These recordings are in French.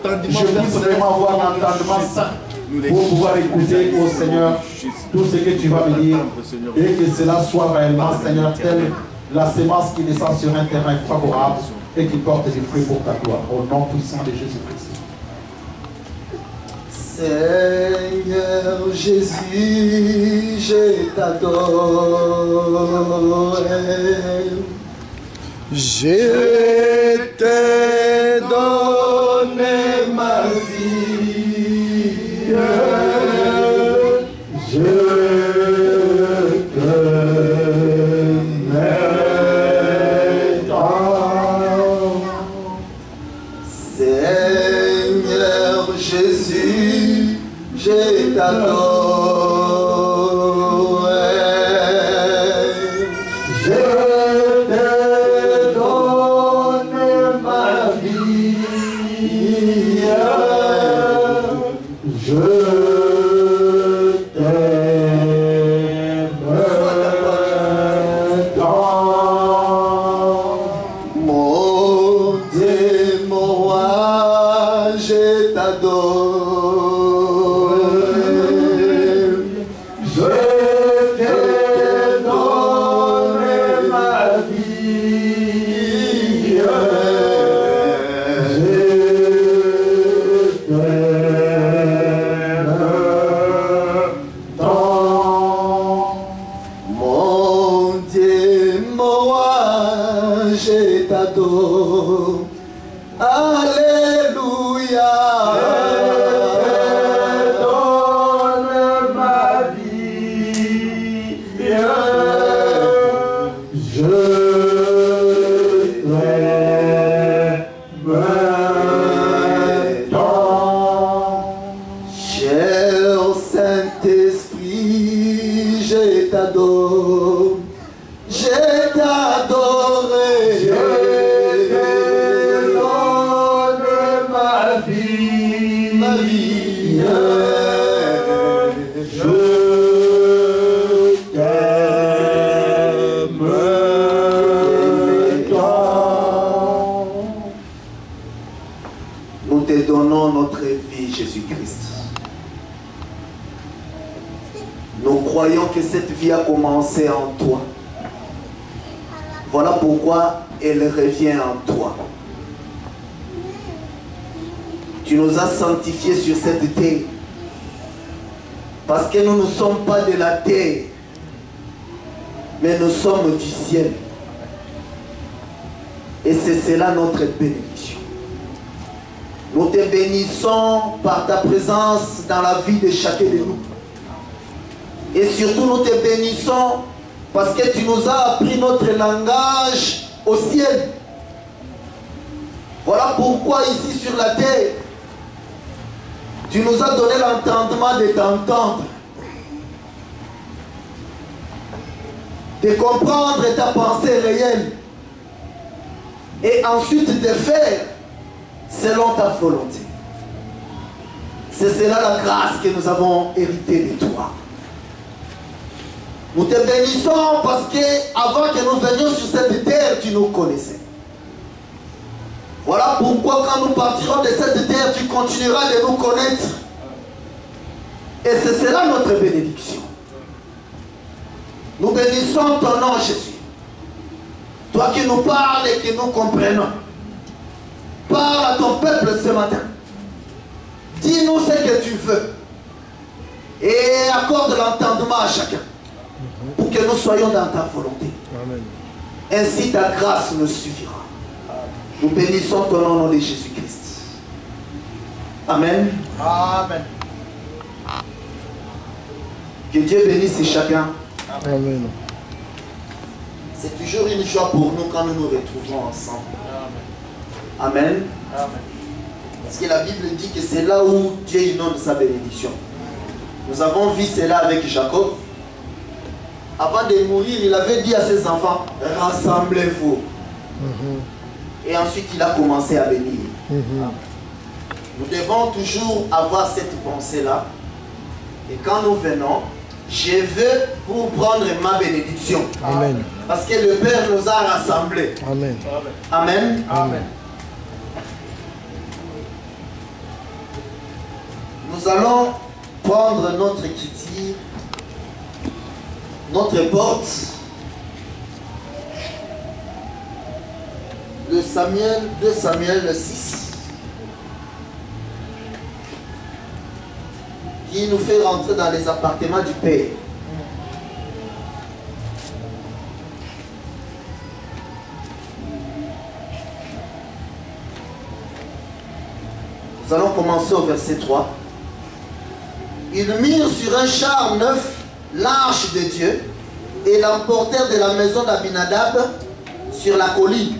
Je puisse vraiment avoir l'entendement pour pouvoir écouter au Seigneur tout ce que tu vas me dire et que cela soit réellement, Seigneur, tel la semence qui descend sur un terrain favorable et qui porte des fruits pour ta gloire. Au nom puissant de Jésus-Christ. Seigneur Jésus, je t'adore. Je t'ai donné ma vie. Je t'aime tant. Seigneur Jésus, je t'adore. Je t'ai donné ma vie. Je t'aime tant. Mon Dieu, mon roi, je t'adore. Je t'ai donné ma vie. Je t'aime tant. Mon Dieu, mon roi, je t'adore. Alléluia. Donne ma vie. Je t'aime tant. Cher Saint-Esprit, je t'adore. Je t'adore. Je donne ma vie. Ma vie. Je t'aime tant. Nous te donnons notre vie, Jésus-Christ. Nous croyons que cette vie a commencé en toi. Voilà pourquoi elle revient en toi. Tu nous as sanctifiés sur cette terre. Parce que nous ne sommes pas de la terre, mais nous sommes du ciel. Et c'est cela notre bénédiction. Nous te bénissons par ta présence dans la vie de chacun de nous. Et surtout nous te bénissons parce que tu nous as appris notre langage au ciel. Voilà pourquoi ici sur la terre, tu nous as donné l'entendement de t'entendre, de comprendre ta pensée réelle et ensuite de faire selon ta volonté. C'est cela la grâce que nous avons héritée de toi. Nous te bénissons parce que avant que nous venions sur cette terre, tu nous connaissais. Voilà pourquoi quand nous partirons de cette terre, tu continueras de nous connaître. Et c'est cela notre bénédiction. Nous bénissons ton nom, Jésus. Toi qui nous parles et que nous comprenons. Parle à ton peuple ce matin. Dis-nous ce que tu veux. Et accorde l'entendement à chacun. Pour que nous soyons dans ta volonté. Amen. Ainsi ta grâce nous suffira. Nous bénissons ton nom au nom de Jésus-Christ. Amen. Amen. Que Dieu bénisse chacun. Amen. C'est toujours une joie pour nous quand nous nous retrouvons ensemble. Amen. Amen. Amen. Parce que la Bible dit que c'est là où Dieu inonde sa bénédiction. Nous avons vu cela avec Jacob. Avant de mourir, il avait dit à ses enfants, rassemblez-vous. Et ensuite, il a commencé à bénir. Nous devons toujours avoir cette pensée-là. Et quand nous venons, je veux pour prendre ma bénédiction. Amen. Parce que le Père nous a rassemblés. Amen. Amen. Amen. Nous allons prendre notre kitty, notre porte, de Samuel, 2 Samuel 6, qui nous fait rentrer dans les appartements du Père. Nous allons commencer au verset 3. Ils mirent sur un char neuf l'arche de Dieu et l'emportèrent de la maison d'Abinadab sur la colline.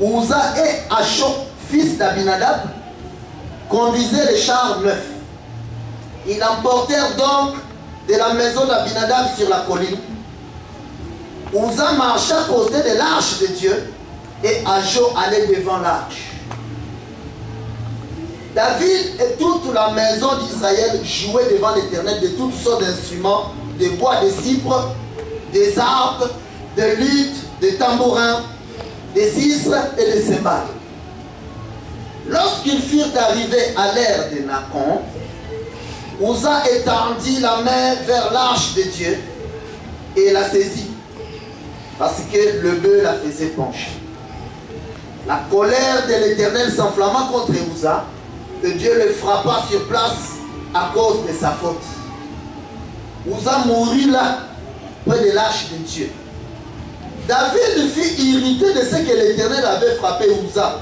Uza et Achot, fils d'Abinadab, conduisaient les chars neufs. Ils l'emportèrent donc de la maison d'Abinadab sur la colline. Uza marcha à côté de l'arche de Dieu et Achot allait devant l'arche. David et toute la maison d'Israël jouaient devant l'Éternel de toutes sortes d'instruments, de bois, de cypres, des harpes, de luttes, de tambourins, des sistres et des cymbales. Lorsqu'ils furent arrivés à l'ère de Nacon, Uza étendit la main vers l'arche de Dieu et la saisit, parce que le bœuf la faisait pencher. La colère de l'Éternel s'enflamma contre Uza, et Dieu le frappa sur place à cause de sa faute. Uza mourut là, près de l'arche de Dieu. David fut irrité de ce que l'Éternel avait frappé Uza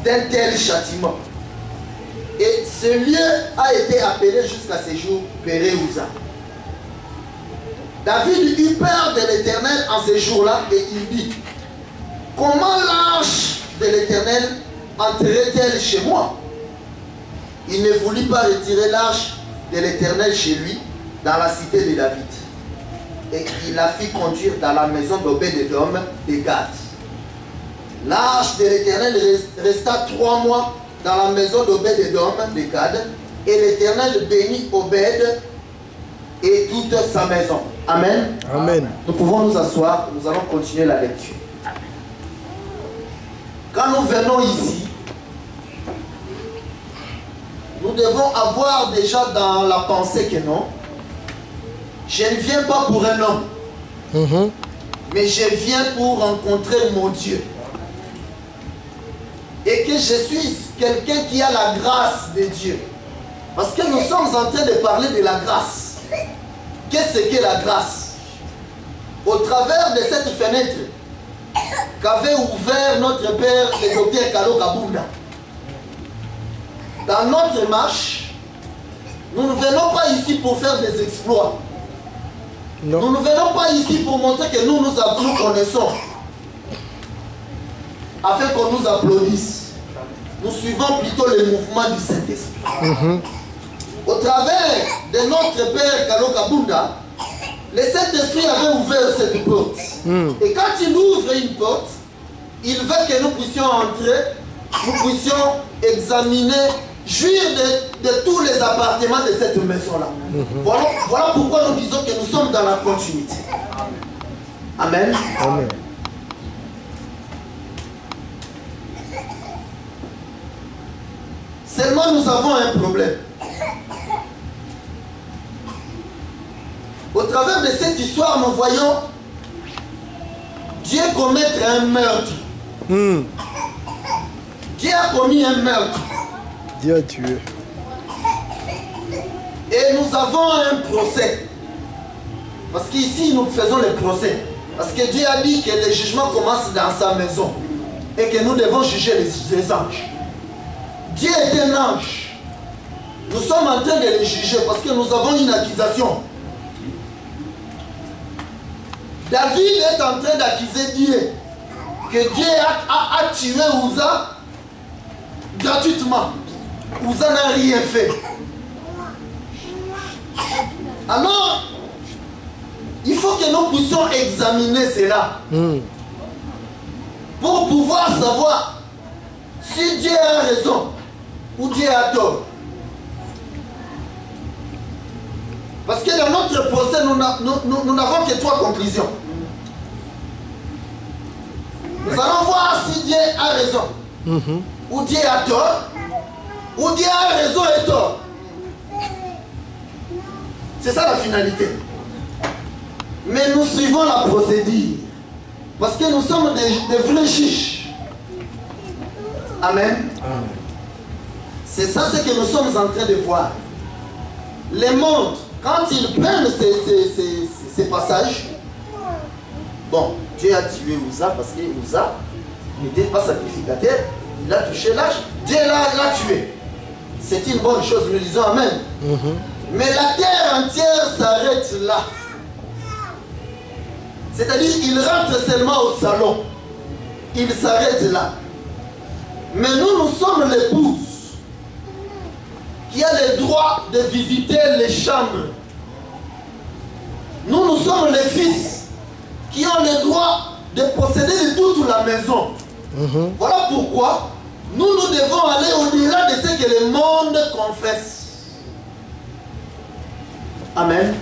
d'un tel châtiment. Et ce lieu a été appelé jusqu'à ce jour Péré-Uza. David eut peur de l'Éternel en ce jour-là et il dit: comment l'arche de l'Éternel entrerait-elle chez moi? Il ne voulut pas retirer l'arche de l'Éternel chez lui dans la cité de David. Et il la fit conduire dans la maison d'Obed-Édom de Gad. L'arche de l'Éternel resta 3 mois dans la maison d'Obed-Édom de Gad. Et l'Éternel bénit Obed et toute sa maison. Amen. Amen. Nous pouvons nous asseoir, nous allons continuer la lecture. Quand nous venons ici, nous devons avoir déjà dans la pensée que non, je ne viens pas pour un homme, mais je viens pour rencontrer mon Dieu. Et que je suis quelqu'un qui a la grâce de Dieu. Parce que nous sommes en train de parler de la grâce. Qu'est-ce qu'est la grâce? Au travers de cette fenêtre qu'avait ouvert notre père, le docteur Kalo Kabunda, dans notre marche, nous ne venons pas ici pour faire des exploits. Non. Nous ne venons pas ici pour montrer que nous connaissons, afin qu'on nous applaudisse. Nous suivons plutôt le mouvement du Saint-Esprit. Au travers de notre père Kalo Kabunda, le Saint-Esprit avait ouvert cette porte. Et quand il ouvre une porte, il veut que nous puissions entrer, nous puissions examiner, jouir de tous les appartements de cette maison-là. Voilà pourquoi nous disons que nous sommes dans la continuité. Amen. Amen. Seulement nous avons un problème. Au travers de cette histoire, nous voyons Dieu commettre un meurtre. Dieu a commis un meurtre. Dieu a tué. Et nous avons un procès. Parce qu'ici, nous faisons le procès. Parce que Dieu a dit que le jugement commence dans sa maison. Et que nous devons juger les anges. Dieu est un ange. Nous sommes en train de les juger parce que nous avons une accusation. David est en train d'accuser Dieu que Dieu a tué Uza gratuitement. Uza n'a rien fait. Alors, il faut que nous puissions examiner cela pour pouvoir savoir si Dieu a raison ou Dieu a tort. Parce que dans notre procès, nous n'avons que 3 conclusions. Nous allons voir si Dieu a raison ou Dieu a tort. ou Dieu a raison et tort. C'est ça la finalité. Mais nous suivons la procédure. Parce que nous sommes des vrais juges. Amen. C'est ça ce que nous sommes en train de voir. Les mondes, quand ils prennent ces passages, bon, Dieu a tué Uza parce que Uza n'était pas sacrificateur. Il a touché l'âge. Dieu l'a tué. C'est une bonne chose, nous disons Amen. Mais la terre entière s'arrête là. C'est-à-dire, il rentre seulement au salon. Il s'arrête là. Mais nous sommes l'épouse qui a le droit de visiter les chambres. Nous sommes les fils qui ont le droit de posséder de toute la maison. Voilà pourquoi nous devons aller au-delà de ce que le monde confesse. Amen.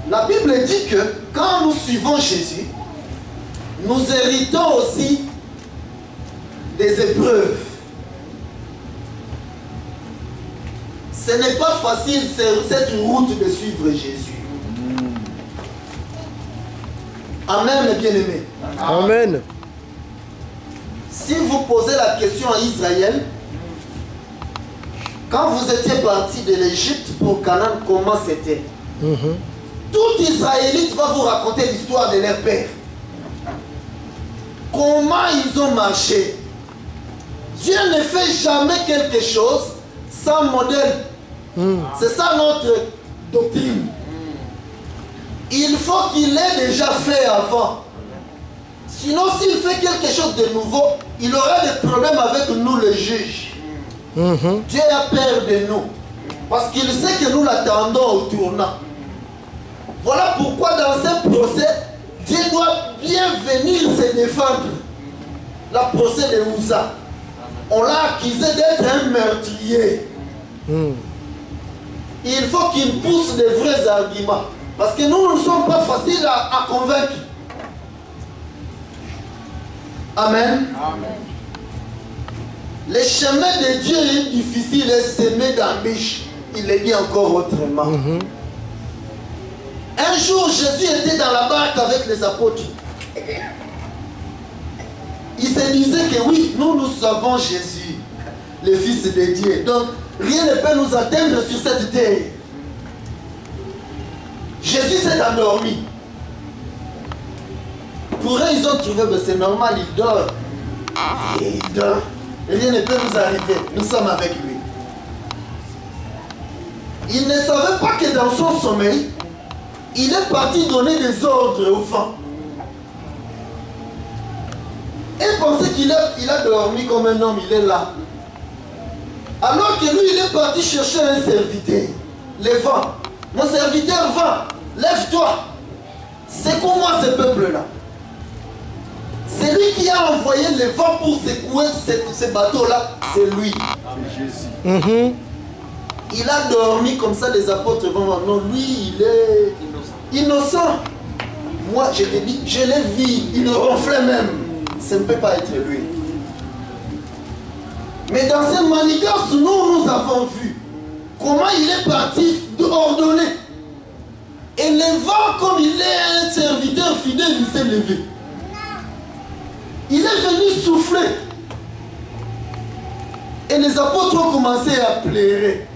La Bible dit que quand nous suivons Jésus, nous héritons aussi des épreuves. Ce n'est pas facile cette route de suivre Jésus. Amen, mes bien-aimés. Amen. Si vous posez la question à Israël, quand vous étiez parti de l'Égypte pour Canaan, comment c'était? Tout Israélite va vous raconter l'histoire de leur père. Comment ils ont marché. Dieu ne fait jamais quelque chose sans modèle. C'est ça notre doctrine. Il faut qu'il ait déjà fait avant. Sinon, s'il fait quelque chose de nouveau, il aura des problèmes avec nous, les juges. Dieu a peur de nous. Parce qu'il sait que nous l'attendons au tournant. Voilà pourquoi dans ce procès, Dieu doit bien venir se défendre. La procès de Uza. On l'a accusé d'être un meurtrier. Il faut qu'il pousse des vrais arguments. Parce que nous ne sommes pas faciles à convaincre. Amen. Le chemin de Dieu est difficile et semé d'embûches. Il le dit encore autrement. Un jour, Jésus était dans la barque avec les apôtres. Il se disait que oui, nous savons Jésus, le Fils de Dieu. Donc, rien ne peut nous atteindre sur cette terre. Jésus s'est endormi. Pour eux, ils ont trouvé, mais c'est normal, il dort. Et il dort. Rien ne peut nous arriver. Nous sommes avec lui. Il ne savait pas que dans son sommeil, il est parti donner des ordres au vent. Et pensait qu'il a dormi comme un homme, il est là. Alors que lui, il est parti chercher un serviteur. Le vent. Mon serviteur, va, lève-toi. Secoue-moi ce peuple-là. C'est lui qui a envoyé le vent pour secouer ce bateau-là. C'est lui. C'est Jésus. Il a dormi comme ça, les apôtres vont voir. Non, lui, il est innocent. Moi, je te dis, je l'ai vu. Il ronflait même. Ça ne peut pas être lui. Mais dans cette manigance, nous avons vu comment il est parti ordonner. Et le vent, comme il est un serviteur fidèle, il s'est levé. Il est venu souffler. Et les apôtres ont commencé à pleurer.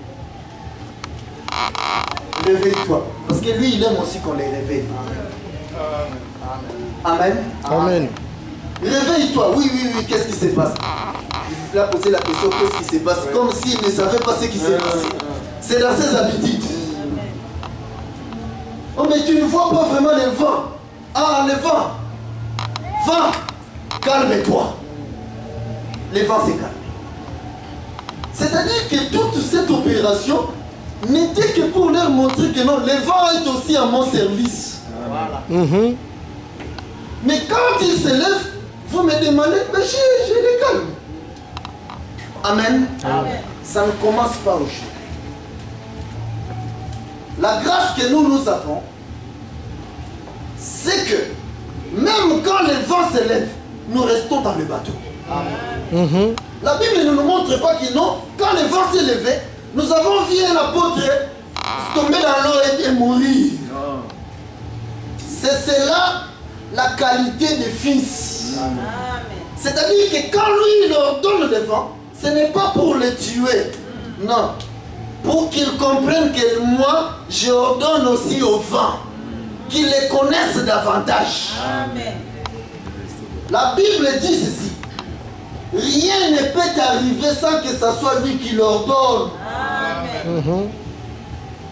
Réveille-toi. Parce que lui, il aime aussi qu'on les réveille. Amen. Amen. Réveille-toi. Oui, qu'est-ce qui se passe? Il a posé la question, qu'est-ce qui se passe? Comme s'il ne savait pas ce qui s'est passé. C'est dans ses habitudes. Oh, mais tu ne vois pas vraiment le vent. Ah, le vent. Vent. Calme-toi. Le vent s'est calmé. C'est-à-dire que toute cette opération n'était que pour leur montrer que non, le vent est aussi à mon service. Voilà. Mais quand il se lève, vous me demandez, mais je les calme. Amen. Amen. Ça ne commence pas aujourd'hui. La grâce que nous avons, c'est que même quand le vent se lève, nous restons dans le bateau. Amen. La Bible ne nous montre pas que non, quand le vent s'est levé, nous avons vu un apôtre tomber dans l'eau et mourir. C'est cela la qualité des fils. C'est-à-dire que quand lui il ordonne le vent, ce n'est pas pour les tuer. Non. Pour qu'ils comprennent que moi, j'ordonne aussi au vent. Qu'ils les connaissent davantage. Amen. La Bible dit ceci. Rien ne peut arriver sans que ce soit lui qui l'ordonne. Amen.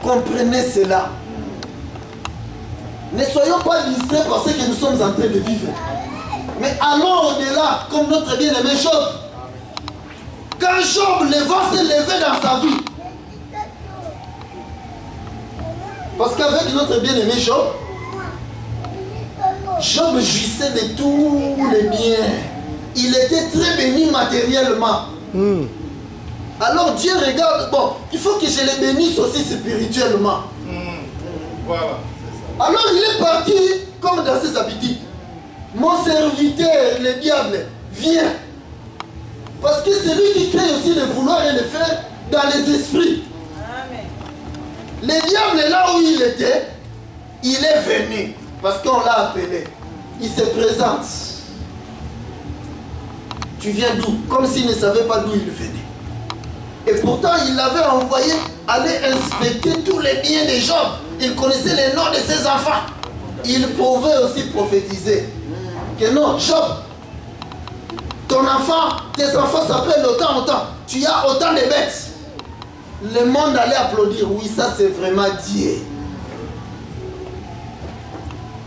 Comprenez cela. Ne soyons pas distraits par ce que nous sommes en train de vivre. Mais allons au-delà, comme notre bien-aimé Job. Quand Job, le vent s'est levé dans sa vie. Parce qu'avec notre bien-aimé Job, Job jouissait de tous les biens. Il était très béni matériellement. Alors Dieu regarde, bon, il faut que je les bénisse aussi spirituellement. Voilà. Alors il est parti comme dans ses habitudes. Mon serviteur, le diable, vient. Parce que c'est lui qui crée aussi le vouloir et le faire dans les esprits. Amen. Le diable, là où il était, il est venu. Parce qu'on l'a appelé. Il se présente. Tu viens d'où? Comme s'il ne savait pas d'où il venait. Et pourtant, il l'avait envoyé aller inspecter tous les biens de Job. Il connaissait les noms de ses enfants. Il pouvait aussi prophétiser que non, Job, ton enfant, tes enfants s'appellent autant. Tu as autant de bêtes. Le monde allait applaudir. Oui, ça c'est vraiment Dieu.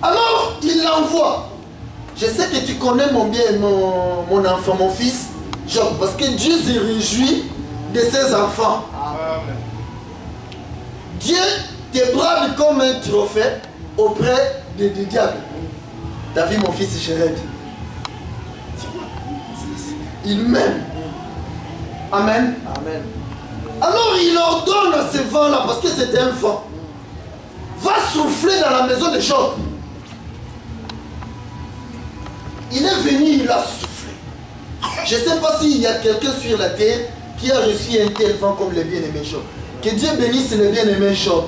Alors, il l'envoie. Je sais que tu connais mon bien, mon enfant, mon fils, Job, parce que Dieu se réjouit de ses enfants. Amen. Dieu te brave comme un trophée auprès du diable. T'as vu mon fils Jéred? Il m'aime. Amen. Amen. Alors il ordonne à ce vent-là, parce que c'était un vent, va souffler dans la maison de Job. Il est venu, il a soufflé. Je ne sais pas s'il y a quelqu'un sur la terre qui a reçu un tel vent comme le bien-aimé Job. Que Dieu bénisse le bien-aimé Job.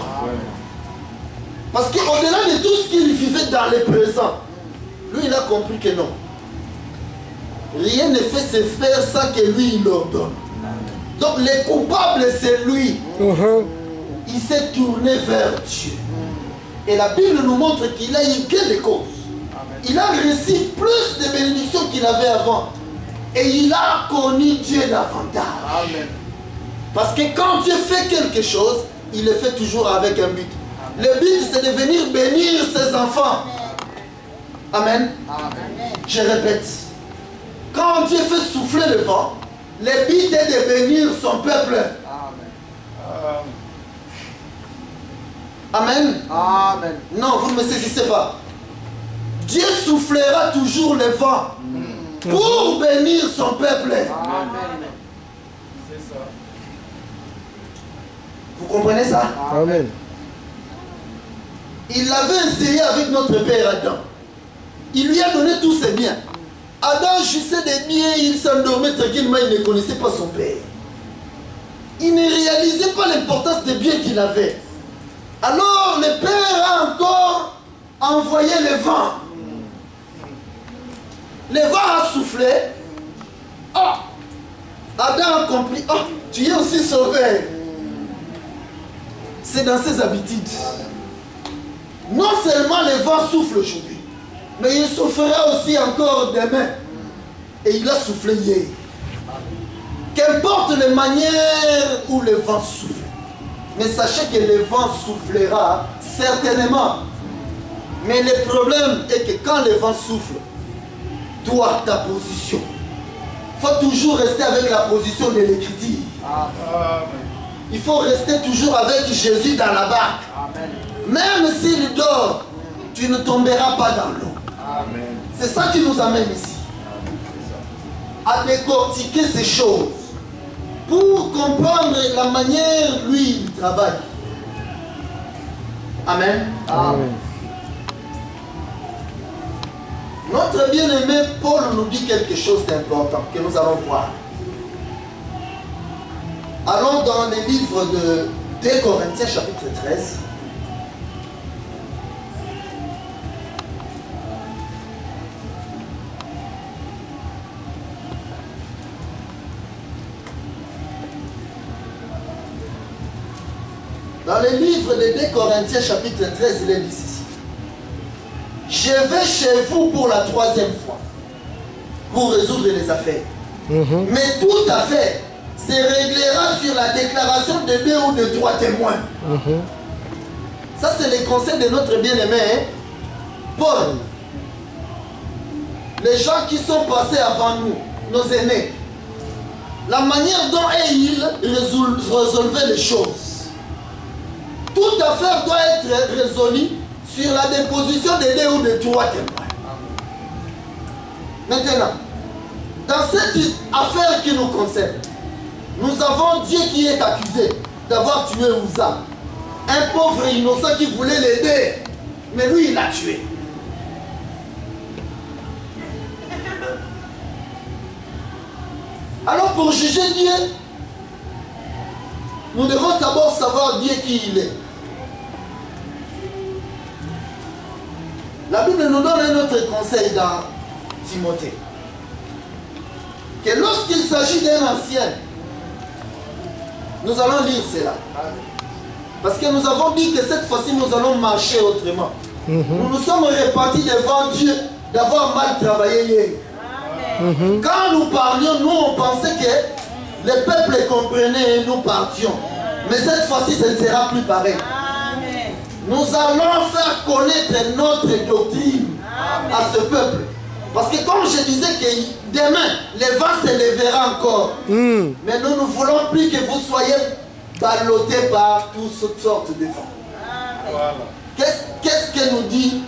Parce qu'au-delà de tout ce qu'il vivait dans le présent, lui il a compris que non. Rien ne fait se faire sans que lui il ordonne. Donc le coupable c'est lui. Il s'est tourné vers Dieu. Et la Bible nous montre qu'il a eu quelle cause. Il a reçu plus de bénédictions qu'il avait avant. Et il a connu Dieu davantage. Amen. Parce que quand Dieu fait quelque chose, il le fait toujours avec un but. Le but c'est de venir bénir ses enfants. Amen. Amen. Je répète. Quand Dieu fait souffler le vent, le but est de bénir son peuple. Amen. Amen. Non, vous ne me saisissez pas. Dieu soufflera toujours le vent pour bénir son peuple. Amen. C'est ça. Vous comprenez ça? Amen. Il l'avait essayé avec notre père Adam. Il lui a donné tous ses biens. Adam jouissait des biens, il s'endormait tranquillement, il ne connaissait pas son père. Il ne réalisait pas l'importance des biens qu'il avait. Alors le père a encore envoyé le vent. Le vent a soufflé. Oh, Adam a compris. Oh, tu es aussi sauvé. C'est dans ses habitudes. Non seulement le vent souffle aujourd'hui, mais il soufflera aussi encore demain. Et il a soufflé hier. Qu'importe les manières où le vent souffle, mais sachez que le vent soufflera certainement. Mais le problème est que quand le vent souffle, toi, ta position, il faut toujours rester avec la position de l'écriture. Il faut rester toujours avec Jésus dans la barque. Amen. Même s'il dort, tu ne tomberas pas dans l'eau. C'est ça qui nous amène ici. À décortiquer ces choses. Pour comprendre la manière, lui, il travaille. Amen. Amen. Notre bien-aimé Paul nous dit quelque chose d'important que nous allons voir. Allons dans les livres de 2 Corinthiens chapitre 13. Dans les livres de 2 Corinthiens chapitre 13, il est dit ceci. Je vais chez vous pour la 3e fois pour résoudre les affaires. Mais toute affaire se réglera sur la déclaration de 2 ou de 3 témoins. Ça, c'est le conseil de notre bien-aimé, hein? Paul. Les gens qui sont passés avant nous, nos aînés, la manière dont ils résolvaient les choses. Toute affaire doit être résolue sur la déposition de 2 ou de 3 témoins. Maintenant, dans cette affaire qui nous concerne, nous avons Dieu qui est accusé d'avoir tué Uza. Un pauvre innocent qui voulait l'aider, mais lui il l'a tué. Alors pour juger Dieu, nous devons d'abord savoir Dieu qui il est. La Bible nous donne un autre conseil dans Timothée. Que lorsqu'il s'agit d'un ancien, nous allons lire cela. Parce que nous avons dit que cette fois-ci nous allons marcher autrement. Nous nous sommes repentis devant Dieu d'avoir mal travaillé hier. Quand nous parlions, nous on pensait que le peuple comprenait et nous partions. Mais cette fois-ci, ce ne sera plus pareil. Nous allons faire connaître notre doctrine à ce peuple. Parce que comme je disais que demain, le vent se lèvera encore. Mais nous ne voulons plus que vous soyez ballottés par toutes sortes de vents. Voilà. Qu'est-ce que nous dit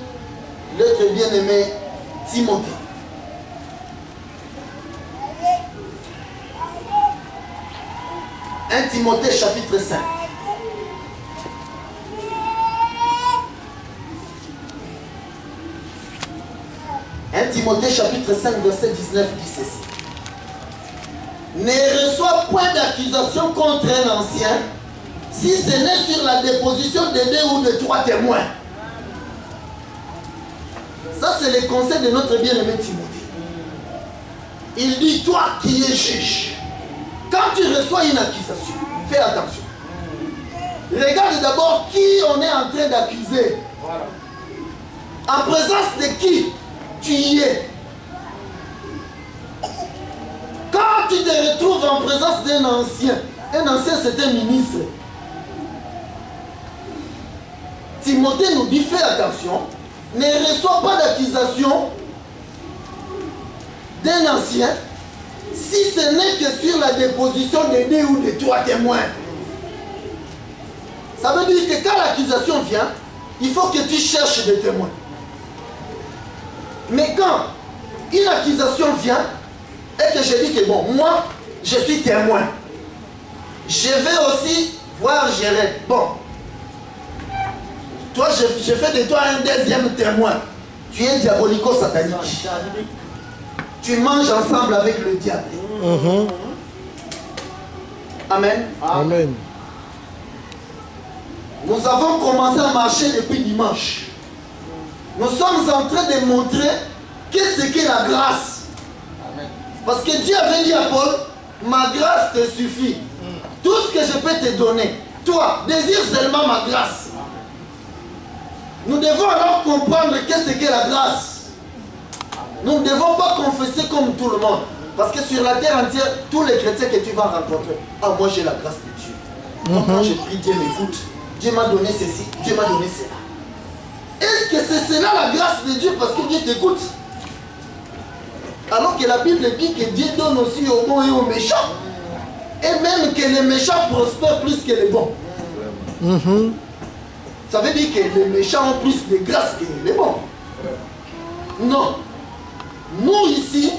notre bien-aimé Timothée? « 1 Timothée chapitre 5. 1 Timothée chapitre 5 verset 19 dit ceci. Ne reçois point d'accusation contre un ancien si ce n'est sur la déposition de 2 ou de 3 témoins. Ça c'est le conseil de notre bien-aimé Timothée. Il dit, toi qui es juge, quand tu reçois une accusation, fais attention. Regarde d'abord qui on est en train d'accuser. Voilà. En présence de qui tu y es. Quand tu te retrouves en présence d'un ancien c'est un ministre. Timothée nous dit, fais attention, ne reçois pas d'accusation d'un ancien si ce n'est que sur la déposition de 2 ou de 3 témoins. Ça veut dire que quand l'accusation vient, il faut que tu cherches des témoins. Mais quand une accusation vient et que je dis que bon, moi, je suis témoin, je vais aussi voir Jérémie. Bon, toi, je fais de toi un deuxième témoin. Tu es diabolico-satanique. Tu manges ensemble avec le diable. Amen. Amen. Nous avons commencé à marcher depuis dimanche. Nous sommes en train de montrer qu'est-ce qu'est la grâce. Parce que Dieu avait dit à Paul, ma grâce te suffit. Tout ce que je peux te donner, toi, désire seulement ma grâce. Nous devons alors comprendre qu'est-ce qu'est la grâce. Nous ne devons pas confesser comme tout le monde. Parce que sur la terre entière, tous les chrétiens que tu vas rencontrer, ah moi j'ai la grâce de Dieu. Donc quand je prie, Dieu m'écoute. Dieu m'a donné ceci, Dieu m'a donné cela. Est-ce que c'est cela la grâce de Dieu parce que Dieu t'écoute? Alors que la Bible dit que Dieu donne aussi aux bons et aux méchants. Et même que les méchants prospèrent plus que les bons. Ça veut dire que les méchants ont plus de grâce que les bons. Non. Nous ici,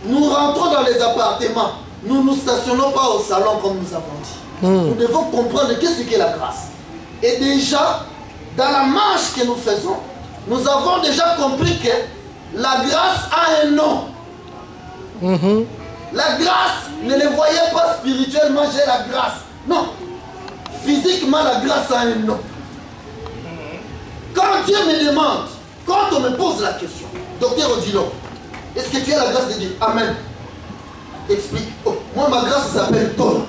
nous rentrons dans les appartements. Nous ne nous stationnons pas au salon comme nous avons dit. Nous devons comprendre qu'est-ce qu'est la grâce. Et déjà, dans la marche que nous faisons, nous avons déjà compris que La grâce a un nom. La grâce, ne le voyez pas spirituellement, j'ai la grâce. Non. Physiquement, la grâce a un nom. Quand Dieu me demande, quand on me pose la question, docteur Odilo, est-ce que tu as la grâce de Dieu? Amen. Explique. Oh, moi, ma grâce s'appelle Torah.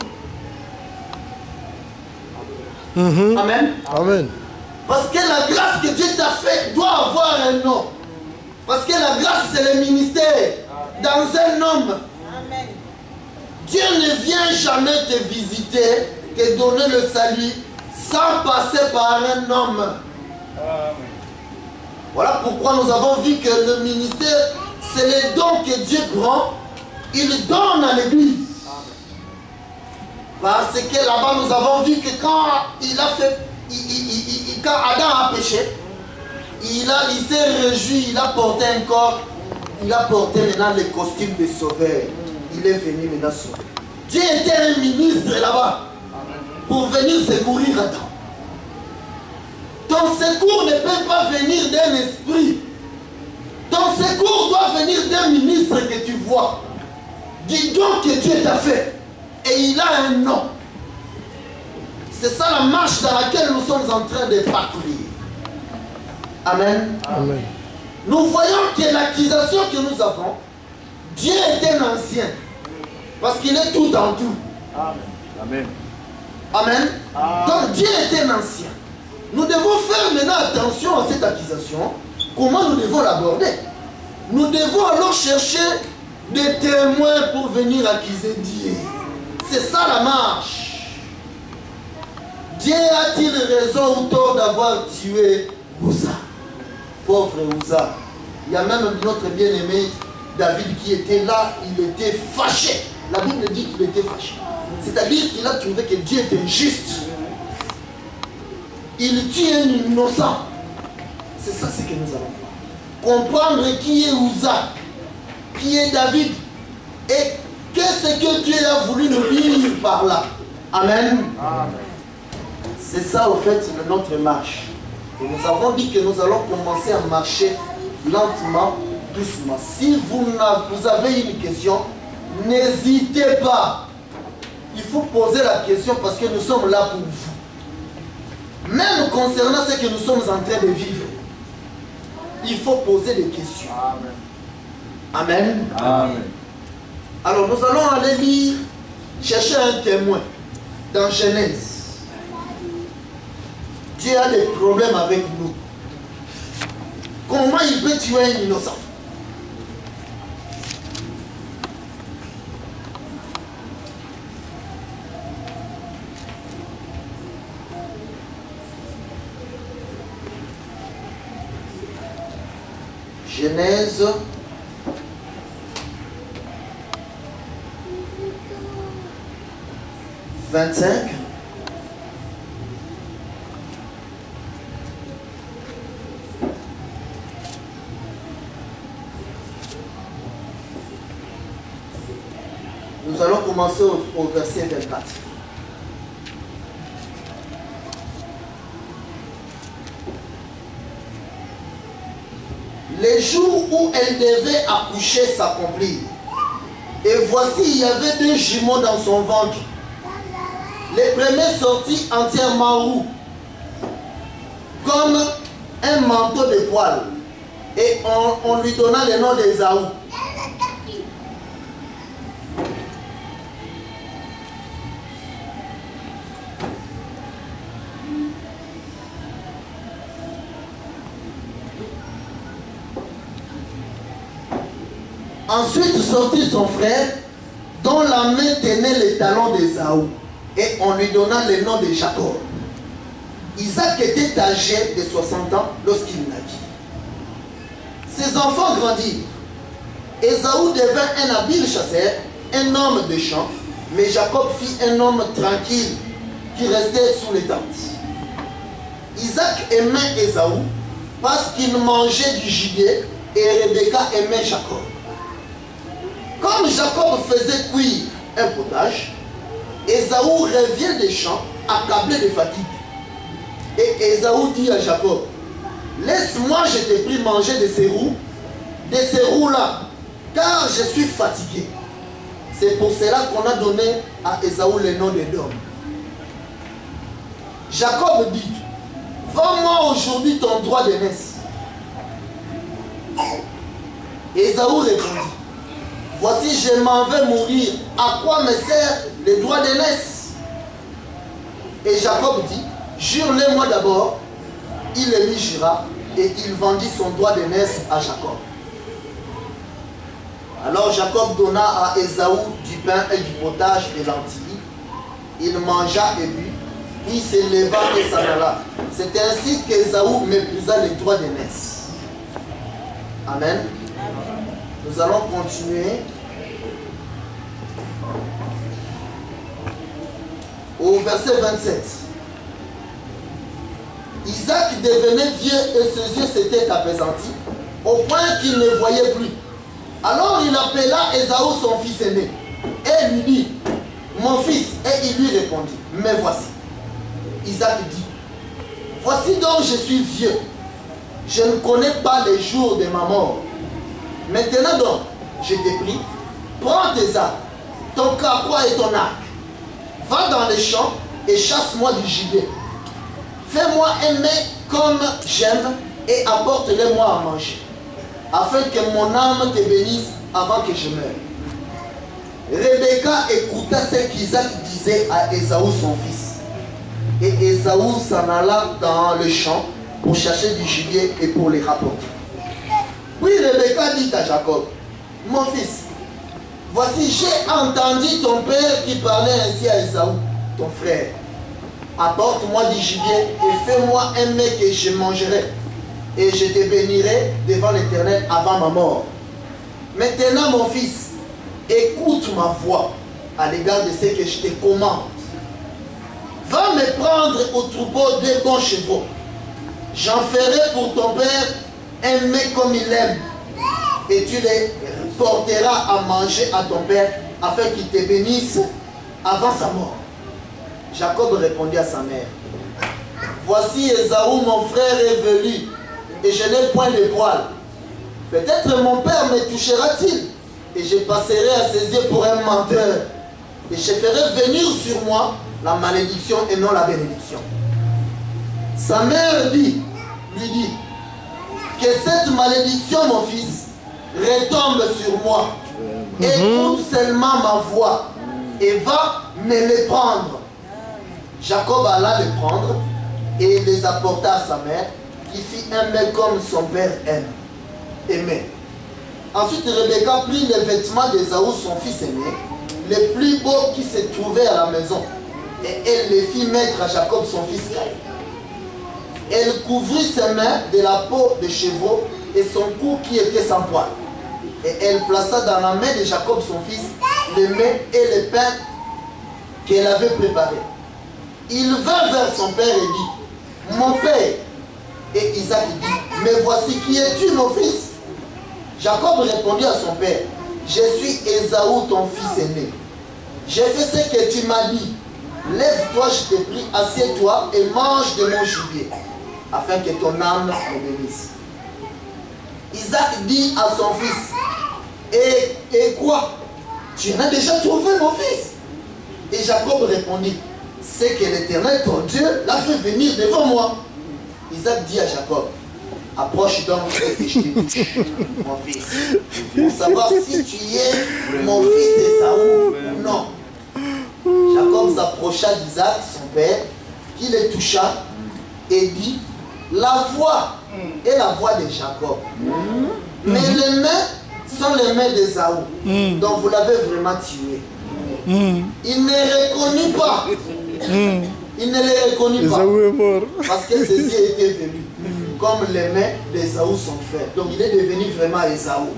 Amen. Amen. Parce que la grâce que Dieu t'a fait doit avoir un nom. Parce que la grâce, c'est le ministère dans un homme. Amen. Dieu ne vient jamais te visiter, te donner le salut sans passer par un homme. Voilà pourquoi nous avons vu que le ministère, c'est les dons que Dieu prend, il donne à l'église. Parce que là-bas, nous avons vu que quand il a fait, quand Adam a péché, il s'est réjoui, il a porté un corps, il a porté maintenant le costume de sauveur. Il est venu maintenant sauver. Dieu était un ministre là-bas pour venir secourir Adam. Ton secours ne peut pas venir d'un esprit. Ton secours doit venir d'un ministre que tu vois. Du don que Dieu t'a fait. Et il a un nom. C'est ça la marche dans laquelle nous sommes en train de parcourir. Amen. Amen. Nous voyons que l'accusation que nous avons, Dieu est un ancien. Parce qu'il est tout en tout. Amen. Amen. Donc Dieu est un ancien. Nous devons faire maintenant attention à cette accusation. Comment nous devons l'aborder? Nous devons alors chercher des témoins pour venir accuser Dieu. C'est ça la marche. Dieu a-t-il raison ou tort d'avoir tué Uza? Pauvre Uza. Il y a même notre bien-aimé David qui était là, il était fâché. La Bible dit qu'il était fâché. C'est-à-dire qu'il a trouvé que Dieu était juste. Il tue un innocent. C'est ça ce que nous allons voir. Comprendre qui est Uza, qui est David, et qu'est-ce que Dieu a voulu nous dire par là. Amen. C'est ça au fait notre marche. Et nous avons dit que nous allons commencer à marcher lentement, doucement. Si vous avez une question, n'hésitez pas. Il faut poser la question parce que nous sommes là pour vous. Même concernant ce que nous sommes en train de vivre, il faut poser des questions. Amen. Amen. Alors nous allons aller lire, chercher un témoin dans Genèse. Dieu a des problèmes avec nous. Comment il peut tuer un innocent? Genèse 25. Nous allons commencer au verset 24. Les jours où elle devait accoucher s'accomplirent. Et voici, il y avait 2 jumeaux dans son ventre. Les premiers sortis entièrement roux, comme un manteau de poils. Et on lui donna le nom d'Ésaü. Ensuite sortit son frère, dont la main tenait les talons d'Ésaü, et on lui donna le nom de Jacob. Isaac était âgé de 60 ans lorsqu'il naquit. Ses enfants grandirent. Ésaü devint un habile chasseur, un homme de champ, mais Jacob fit un homme tranquille qui restait sous les tentes. Isaac aimait Ésaü parce qu'il mangeait du gibier et Rebecca aimait Jacob. Comme Jacob faisait cuire un potage, Ésaü revient des champs accablé de fatigue. Et Ésaü dit à Jacob, laisse-moi, je te prie, manger de ces roux, de ces roues-là, car je suis fatigué. C'est pour cela qu'on a donné à Ésaü le nom d'Édom. Jacob dit, vends-moi aujourd'hui ton droit d'aînesse. Ésaü répondit, voici je m'en vais mourir, à quoi me sert le droit d'aînesse? Et Jacob dit, jure-le-moi d'abord. Il le lui jura et il vendit son droit d'aînesse à Jacob. Alors Jacob donna à Ésaü du pain et du potage des lentilles. Il mangea et but, puis se leva et s'en alla. C'est ainsi qu'Ésaü méprisa les droits d'aînesse. Amen. Nous allons continuer au verset 27. Isaac devenait vieux et ses yeux s'étaient apaisantis au point qu'il ne voyait plus. Alors il appela Ésaü son fils aîné et lui dit, mon fils, et il lui répondit, mais voici. Isaac dit, voici donc je suis vieux, je ne connais pas les jours de ma mort. Maintenant donc, je te prie, prends tes armes, ton carquois et ton arc, va dans les champs et chasse-moi du gibier. Fais-moi aimer comme j'aime et apporte-le-moi à manger, afin que mon âme te bénisse avant que je meure. Rebecca écouta ce qu'Isaac disait à Ésaü son fils. Et Ésaü s'en alla dans le champ pour chercher du gibier et pour les rapporter. Puis Rebecca dit à Jacob, mon fils, voici j'ai entendu ton père qui parlait ainsi à Ésaü, ton frère. Apporte-moi du gibier et fais-moi un mets que je mangerai. Et je te bénirai devant l'Éternel avant ma mort. Maintenant, mon fils, écoute ma voix à l'égard de ce que je te commande. Va me prendre au troupeau des bons chevaux. J'en ferai pour ton père un mets comme il aime. Et tu les porteras à manger à ton père afin qu'il te bénisse avant sa mort. Jacob répondit à sa mère, voici Ésaü mon frère est venu et je n'ai point de poils. Peut-être mon père me touchera-t-il et je passerai à ses yeux pour un menteur et je ferai venir sur moi la malédiction et non la bénédiction. Sa mère lui dit, que cette malédiction mon fils retombe sur moi. Écoute seulement ma voix et va me les prendre. Jacob alla les prendre et les apporta à sa mère, qui fit un mets comme son père aimait. Ensuite, Rebecca prit les vêtements d'Ésaü, son fils aîné, les plus beaux qui se trouvaient à la maison, et elle les fit mettre à Jacob, son fils cadet. Elle couvrit ses mains de la peau de chevaux et son cou qui était sans poil. Et elle plaça dans la main de Jacob, son fils, les mets et les pains qu'elle avait préparés. Il vint vers son père et dit, mon père. Et Isaac dit, mais voici qui es-tu, mon fils? Jacob répondit à son père, je suis Ésaü, ton fils aîné. J'ai fait ce que tu m'as dit. Lève-toi, je te prie, assieds-toi et mange de mon gibier, afin que ton âme me bénisse. Isaac dit à son fils, et quoi? Tu en as déjà trouvé, mon fils? Et Jacob répondit, c'est que l'Éternel, ton Dieu, l'a fait venir devant moi. Isaac dit à Jacob, approche donc et que je te touche, mon fils, pour savoir si tu es mon fils Ésaü ou non. Jacob s'approcha d'Isaac, son père, qui le toucha et dit, la voix est la voix de Jacob, mais les mains sont les mains d'Ésaü, dont vous l'avez vraiment tué. Il ne reconnut pas. Il ne les reconnut pas. Ésaü est mort. Parce que ses yeux étaient venus comme les mains d'Ésaü, son frère. Donc il est devenu vraiment Ésaü.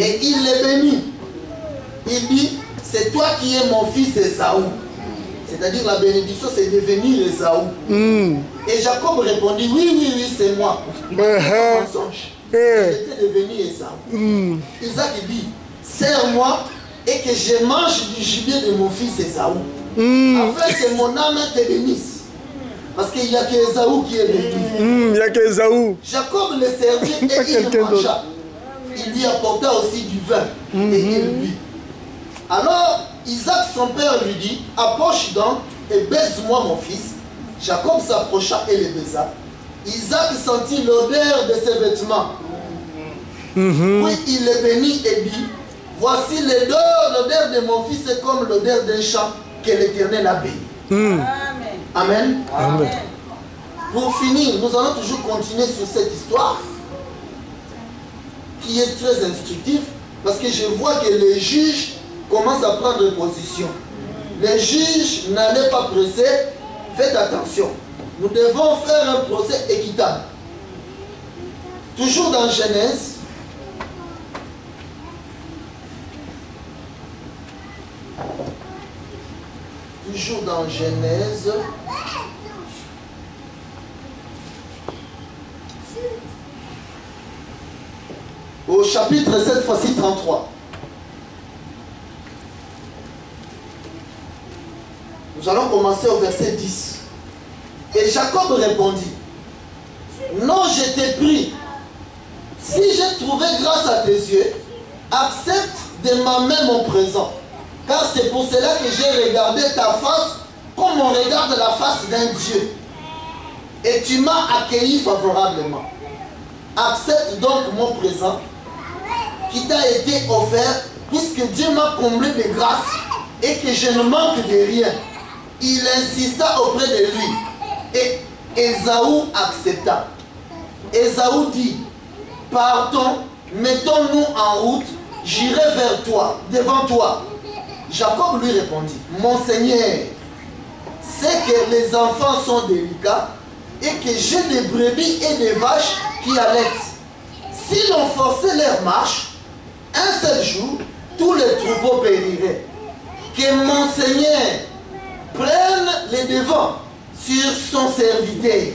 Et il les bénit. Il dit, c'est toi qui es mon fils Ésaü. C'est-à-dire la bénédiction, c'est devenir Ésaü. Et Jacob répondit, oui, c'est moi. Mensonge. Il était devenu Ésaü. Isaac dit, serre-moi et que je mange du gibier de mon fils Ésaü. Afin que mon âme te bénisse. Parce qu'il n'y a qu'Ésaü qui est béni. Il n'y a qu'Ésaü. Jacob le servit et il mangea. il lui apporta aussi du vin et il but. Alors Isaac son père lui dit, approche donc et baise-moi mon fils. Jacob s'approcha et le baisa. Isaac sentit l'odeur de ses vêtements. Puis il le bénit et dit, voici l'odeur de mon fils est comme l'odeur d'un champ que l'Éternel a béni. Amen. Amen. Amen. Pour finir, nous allons toujours continuer sur cette histoire qui est très instructive parce que je vois que les juges commencent à prendre position. Les juges n'allaient pas presser, faites attention. Nous devons faire un procès équitable. Toujours dans Genèse. Toujours dans Genèse. Au chapitre 7, fois-ci 33. Nous allons commencer au verset 10. Et Jacob répondit, non, je t'ai pris. Si j'ai trouvé grâce à tes yeux, accepte de ma main mon présent. Car c'est pour cela que j'ai regardé ta face comme on regarde la face d'un Dieu. Et tu m'as accueilli favorablement. Accepte donc mon présent qui t'a été offert, puisque Dieu m'a comblé de grâce et que je ne manque de rien. Il insista auprès de lui. Et Ésaü accepta. Ésaü dit, partons, mettons-nous en route, j'irai vers toi, devant toi. Jacob lui répondit, mon Seigneur, c'est que les enfants sont délicats et que j'ai des brebis et des vaches qui allaitent. Si l'on forçait leur marche, un seul jour, tous les troupeaux périraient. Que mon Seigneur prenne les devants sur son serviteur.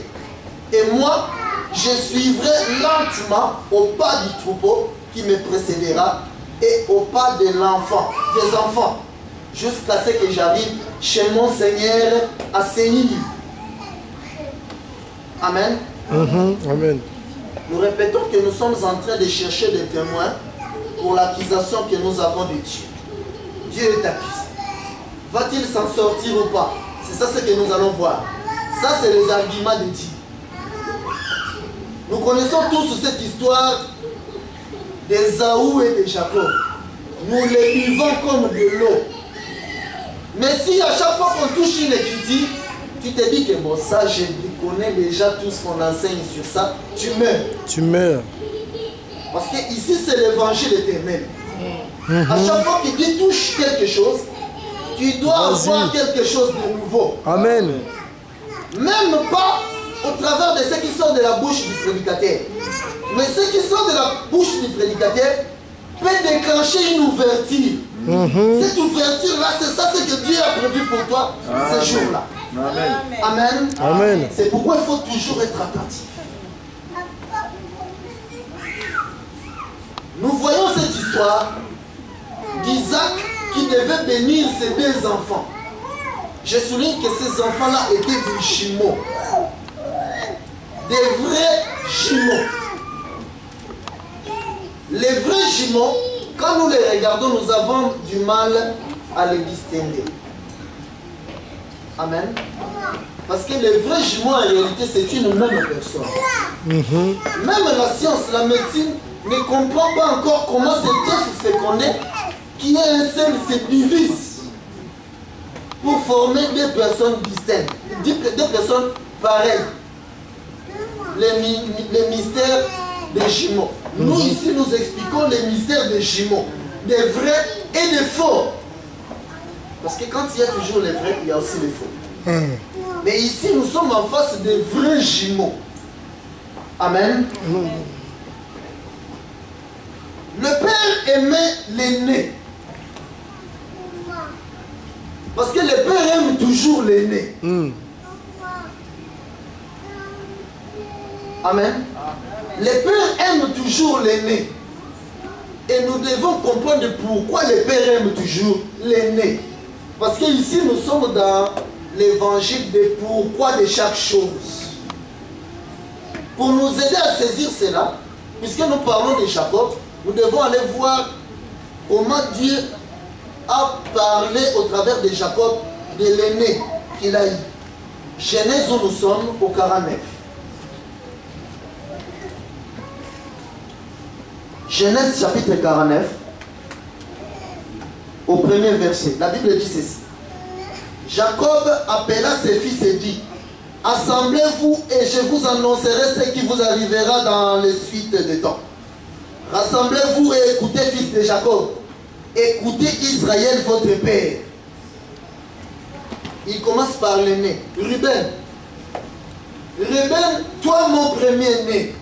Et moi, je suivrai lentement au pas du troupeau qui me précédera et au pas de l'enfant, des enfants, jusqu'à ce que j'arrive chez mon Seigneur à Sénir. Amen. Amen. Nous répétons que nous sommes en train de chercher des témoins pour l'accusation que nous avons de Dieu. Dieu est accusé. Va-t-il s'en sortir ou pas? C'est ça ce que nous allons voir. Ça, c'est les arguments de Dieu. Nous connaissons tous cette histoire d'Ésaü et de Jacob. Nous les vivons comme de l'eau. Mais si à chaque fois qu'on touche une critique, tu te dis que bon, ça, je connais déjà tout ce qu'on enseigne sur ça, tu meurs. Tu meurs. Parce que ici, c'est l'évangile éternel. À chaque fois que Dieu touche quelque chose, tu dois avoir quelque chose de nouveau. Amen. Même pas au travers de ce qui sort de la bouche du prédicateur. Mais ce qui sort de la bouche du prédicateur peut déclencher une ouverture. Cette ouverture-là, c'est ça ce que Dieu a prévu pour toi ce jour-là. Amen. Amen. Amen. C'est pourquoi il faut toujours être attentif. Nous voyons cette histoire d'Isaac qui devait bénir ses deux enfants. Je souligne que ces enfants-là étaient des jumeaux. Des vrais jumeaux. Les vrais jumeaux, quand nous les regardons, nous avons du mal à les distinguer. Amen. Parce que les vrais jumeaux, en réalité, c'est une même personne. Même la science, la médecine, ne comprend pas encore comment cet œuf fécondé, qui est un seul, se divise pour former deux personnes distinctes, deux personnes pareilles. Les mystères des jumeaux. Nous, ici, nous expliquons les mystères des jumeaux, des vrais et des faux. Parce que quand il y a toujours les vrais, il y a aussi les faux. Mais ici, nous sommes en face des vrais jumeaux. Amen. Le père aimait l'aîné. Parce que le père aime toujours l'aîné. Amen. Le père aime toujours l'aîné. Et nous devons comprendre pourquoi le père aime toujours l'aîné. Parce qu'ici, nous sommes dans l'évangile de pourquoi de chaque chose. Pour nous aider à saisir cela, puisque nous parlons de Jacob, nous devons aller voir comment Dieu a parlé au travers de Jacob de l'aîné qu'il a eu. Genèse où nous sommes au 49. Genèse chapitre 49, au premier verset. La Bible dit ceci. Jacob appela ses fils et dit, assemblez-vous et je vous annoncerai ce qui vous arrivera dans les suites des temps. Rassemblez-vous et écoutez, fils de Jacob. Écoutez Israël, votre père. Il commence par l'aîné. Ruben. Ruben, toi mon premier-né,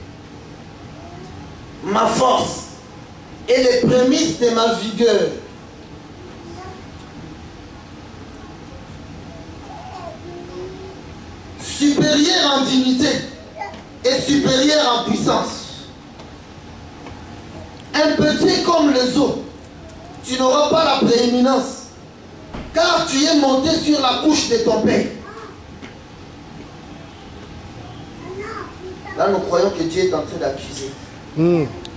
ma force et les prémices de ma vigueur. Supérieur en dignité et supérieur en puissance. Un petit comme les autres, tu n'auras pas la prééminence, car tu es monté sur la couche de ton père. Là, nous croyons que Dieu est en train d'accuser.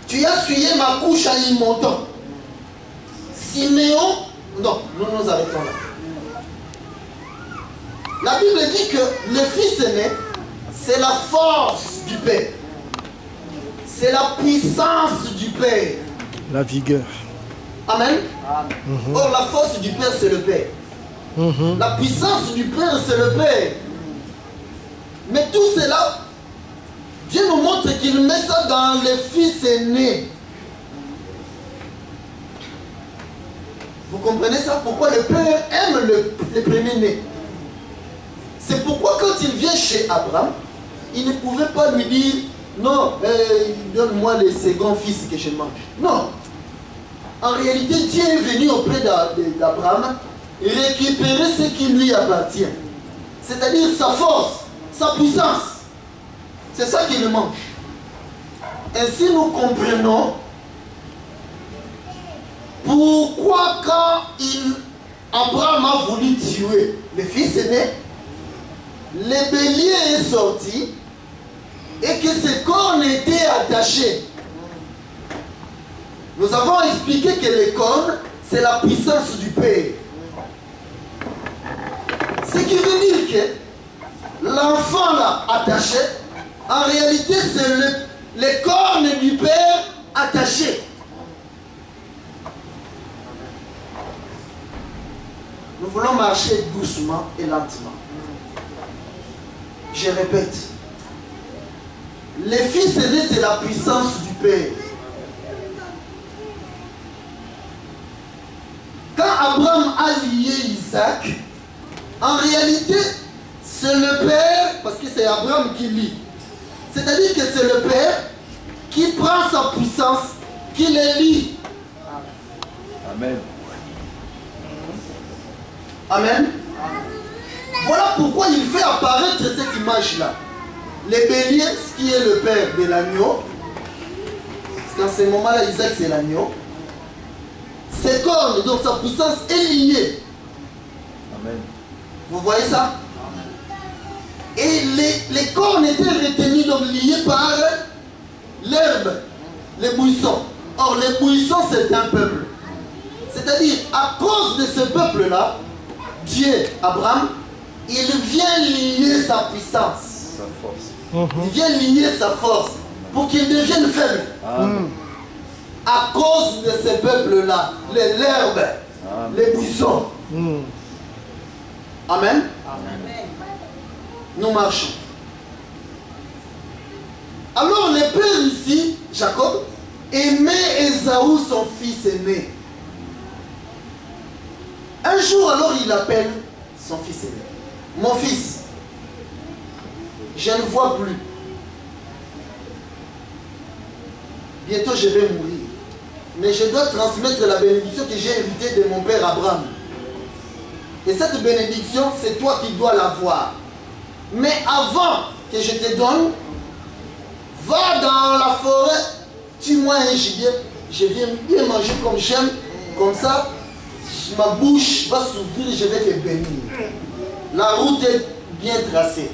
Tu as essuyé ma couche en y montant. Siméon, non, nous nous arrêtons là. La Bible dit que le fils aîné, c'est la force du père. C'est la puissance du père. La vigueur. Amen. Or, la force du père, c'est le père. La puissance du père, c'est le père. Mais tout cela, Dieu nous montre qu'il met ça dans le fils aîné. Vous comprenez ça? Pourquoi le père aime le premier-né? C'est pourquoi quand il vient chez Abraham, il ne pouvait pas lui dire non, donne-moi le second fils que je mange. Non. En réalité, Dieu est venu auprès d'Abraham récupérer ce qui lui appartient. C'est-à-dire sa force, sa puissance. C'est ça qui nous manque. Ainsi, nous comprenons pourquoi quand Abraham a voulu tuer le fils aîné, le bélier est sorti et que ses cornes étaient attachées. Nous avons expliqué que les cornes, c'est la puissance du Père. Ce qui veut dire que l'enfant là attaché, en réalité c'est les cornes du Père attachées. Nous voulons marcher doucement et lentement. Je répète, les fils aînés, c'est la puissance du Père. Quand Abraham a lié Isaac, en réalité, c'est le Père, parce que c'est Abraham qui lie. C'est-à-dire que c'est le Père qui prend sa puissance, qui les lie. Amen. Amen. Voilà pourquoi il fait apparaître cette image-là. Les béliers, ce qui est le père de l'agneau, parce qu'en ce moment-là, Isaac c'est l'agneau. Ses cornes, donc sa puissance est liée. Amen. Vous voyez ça? Et les cornes étaient retenues, donc liées par l'herbe, les buissons. Or, les buissons, c'est un peuple. C'est-à-dire, à cause de ce peuple-là, Dieu, Abraham, il vient lier sa puissance. Sa force. Il vient lier sa force pour qu'il devienne faible. Amen. À cause de ce peuple-là, l'herbe, les buissons. Amen. Nous marchons. Alors le père ici, Jacob, aimait Ésaü, son fils aîné. Un jour alors il appelle son fils aîné. Mon fils, je ne vois plus. Bientôt je vais mourir. Mais je dois transmettre la bénédiction que j'ai héritée de mon père Abraham. Et cette bénédiction, c'est toi qui dois l'avoir. Mais avant que je te donne, va dans la forêt, tue-moi un gibier, je viens bien manger comme j'aime, comme ça, ma bouche va s'ouvrir, je vais te bénir. La route est bien tracée.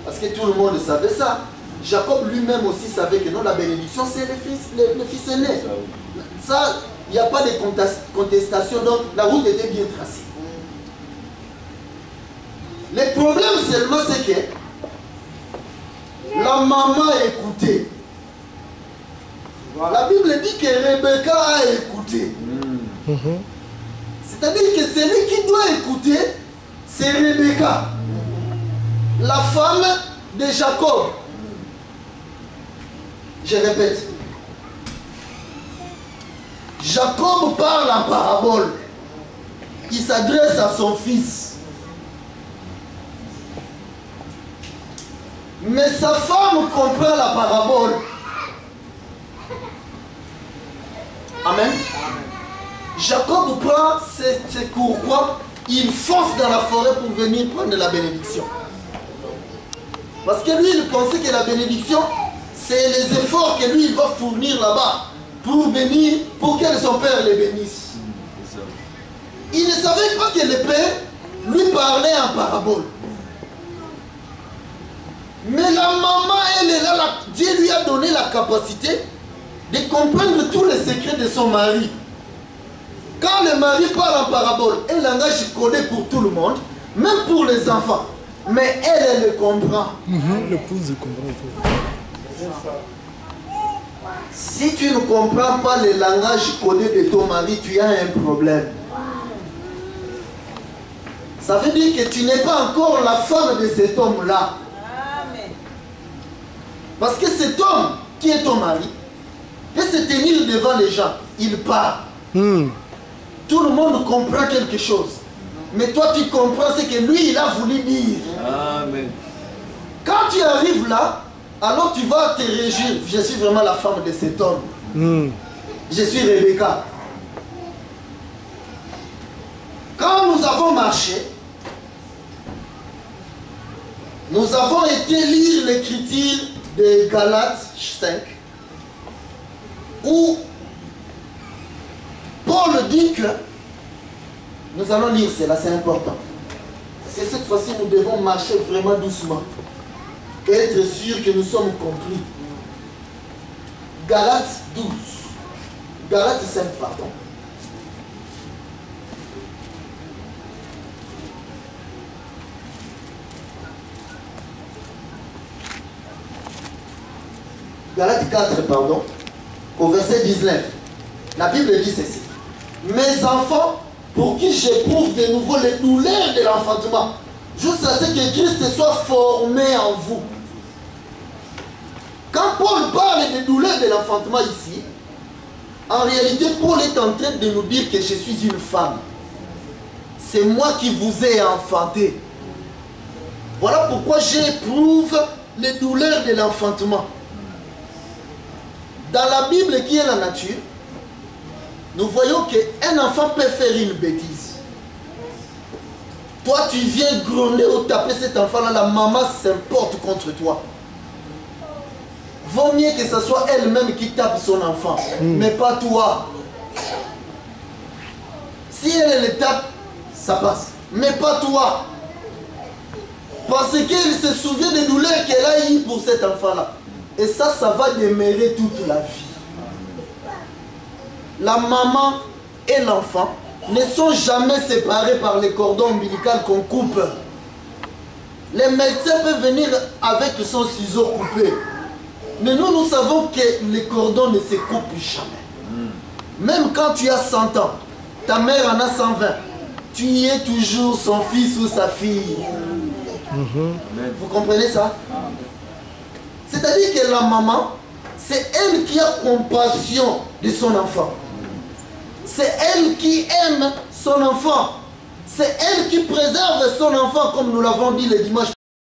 Parce que tout le monde savait ça. Jacob lui-même aussi savait que non, la bénédiction, c'est le fils aîné. Ça, il n'y a pas de contestation, donc la route était bien tracée. Le problème seulement, c'est que la maman a écouté. La Bible dit que Rebecca a écouté. C'est-à-dire que celui qui doit écouter, c'est Rebecca, la femme de Jacob. Je répète. Jacob parle en parabole. Il s'adresse à son fils. Mais sa femme comprend la parabole. Amen. Jacob prend ses courroies, il fonce dans la forêt pour venir prendre la bénédiction. Parce que lui, il pensait que la bénédiction, c'est les efforts que lui, il va fournir là-bas pour bénir, pour que son père les bénisse. Il ne savait pas que le père lui parlait en parabole. Mais la maman, elle est là, Dieu lui a donné la capacité de comprendre tous les secrets de son mari. Quand le mari parle en parabole, un langage connu pour tout le monde, même pour les enfants. Mais elle le comprend. L'épouse comprend tout. Si tu ne comprends pas le langage connu de ton mari, tu as un problème. Ça veut dire que tu n'es pas encore la femme de cet homme-là. Parce que cet homme qui est ton mari peut se tenir devant les gens. Il parle. Tout le monde comprend quelque chose. Mais toi, tu comprends ce que lui, il a voulu dire. Amen. Quand tu arrives là, alors tu vas te réjouir. Je suis vraiment la femme de cet homme. Je suis Rebecca. Quand nous avons marché, nous avons été lire l'écriture de Galates 5, où Paul dit que, nous allons lire cela, c'est important. Parce que cette fois-ci, nous devons marcher vraiment doucement et être sûr que nous sommes compris. Galates 12. Galates 5, pardon. Galates 4, pardon, au verset 19. La Bible dit ceci. Mes enfants, pour qui j'éprouve de nouveau les douleurs de l'enfantement, jusqu'à ce que Christ soit formé en vous. Quand Paul parle des douleurs de l'enfantement ici, en réalité, Paul est en train de nous dire que je suis une femme. C'est moi qui vous ai enfanté. Voilà pourquoi j'éprouve les douleurs de l'enfantement. Dans la Bible qui est la nature, nous voyons qu'un enfant peut faire une bêtise. Toi, tu viens gronder ou taper cet enfant-là, la maman s'importe contre toi. Vaut mieux que ce soit elle-même qui tape son enfant, mais pas toi. Si elle le tape, ça passe, mais pas toi. Parce qu'elle se souvient des douleurs qu'elle a eues pour cet enfant-là. Et ça va demeurer toute la vie. La maman et l'enfant ne sont jamais séparés par les cordons ombilicaux qu'on coupe. Les médecins peuvent venir avec son ciseau coupé. Mais nous savons que les cordons ne se coupent jamais. Même quand tu as 100 ans, ta mère en a 120, tu y es toujours son fils ou sa fille. Vous comprenez ça? C'est-à-dire que la maman, c'est elle qui a compassion de son enfant. C'est elle qui aime son enfant. C'est elle qui préserve son enfant, comme nous l'avons dit le dimanche